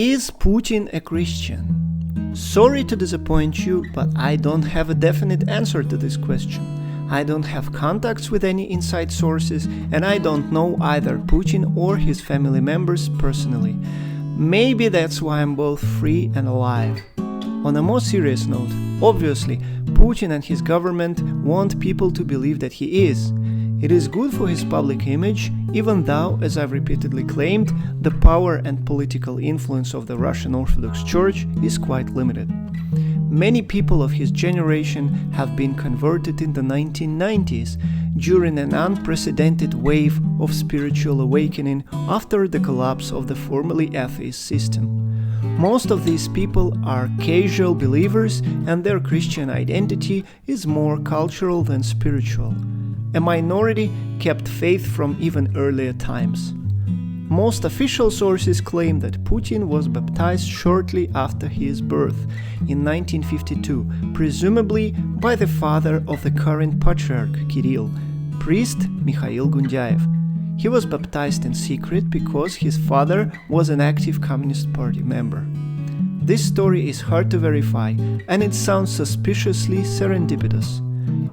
Is Putin a Christian? Sorry to disappoint you, but I don't have a definite answer to this question. I don't have contacts with any inside sources, and I don't know either Putin or his family members personally. Maybe that's why I'm both free and alive. On a more serious note, obviously, Putin and his government want people to believe that he is. It is good for his public image, even though, as I've repeatedly claimed, the power and political influence of the Russian Orthodox Church is quite limited. Many people of his generation have been converted in the 1990s during an unprecedented wave of spiritual awakening after the collapse of the formerly atheist system. Most of these people are casual believers, and their Christian identity is more cultural than spiritual. A minority kept faith from even earlier times. Most official sources claim that Putin was baptized shortly after his birth, in 1952, presumably by the father of the current patriarch Kirill, priest Mikhail Gundyaev. He was baptized in secret because his father was an active Communist Party member. This story is hard to verify, and it sounds suspiciously serendipitous.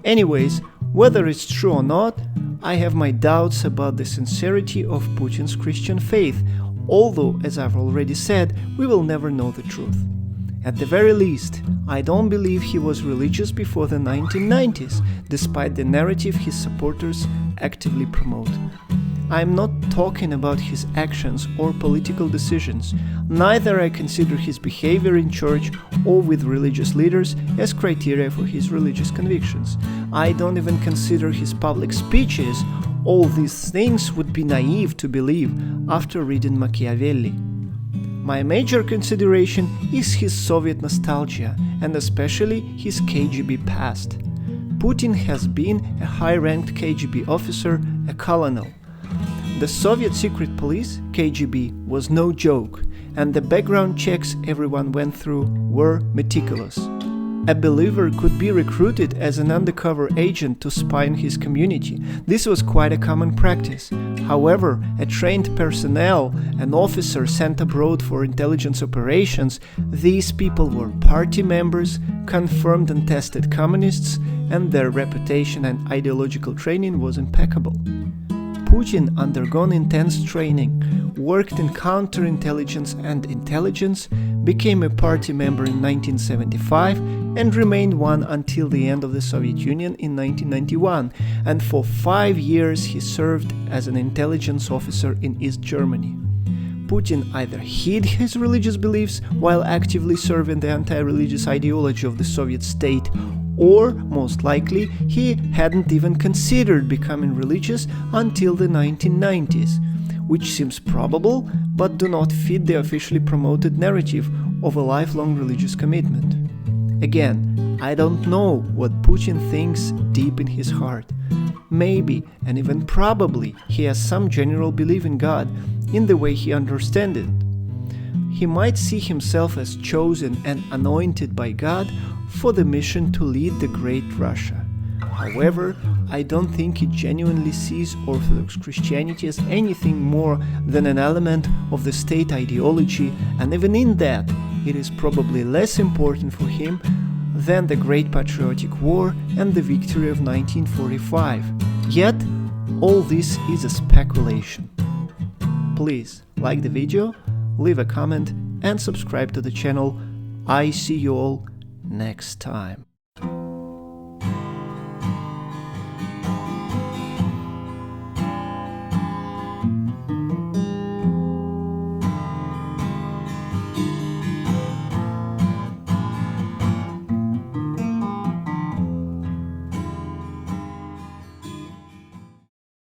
Anyways, whether it's true or not, I have my doubts about the sincerity of Putin's Christian faith, although, as I've already said, we will never know the truth. At the very least, I don't believe he was religious before the 1990s, despite the narrative his supporters actively promote. I'm not talking about his actions or political decisions. Neither I consider his behavior in church or with religious leaders as criteria for his religious convictions. I don't even consider his public speeches. All these things would be naive to believe after reading Machiavelli. My major consideration is his Soviet nostalgia, and especially his KGB past. Putin has been a high-ranked KGB officer, a colonel. The Soviet secret police, KGB, was no joke, and the background checks everyone went through were meticulous. A believer could be recruited as an undercover agent to spy on his community. This was quite a common practice. However, a trained personnel, an officer sent abroad for intelligence operations, these people were party members, confirmed and tested communists, and their reputation and ideological training was impeccable. Putin undergone intense training, worked in counterintelligence and intelligence, became a party member in 1975 and remained one until the end of the Soviet Union in 1991, and for 5 years he served as an intelligence officer in East Germany. Putin either hid his religious beliefs while actively serving the anti-religious ideology of the Soviet state, or, most likely, he hadn't even considered becoming religious until the 1990s, which seems probable but do not fit the officially promoted narrative of a lifelong religious commitment. Again, I don't know what Putin thinks deep in his heart. Maybe, and even probably, he has some general belief in God in the way he understands it. He might see himself as chosen and anointed by God for the mission to lead the great Russia. However, I don't think he genuinely sees Orthodox Christianity as anything more than an element of the state ideology, and even in that, it is probably less important for him than the Great Patriotic War and the victory of 1945. Yet, all this is a speculation. Please like the video, leave a comment, and subscribe to the channel. I see you all next time.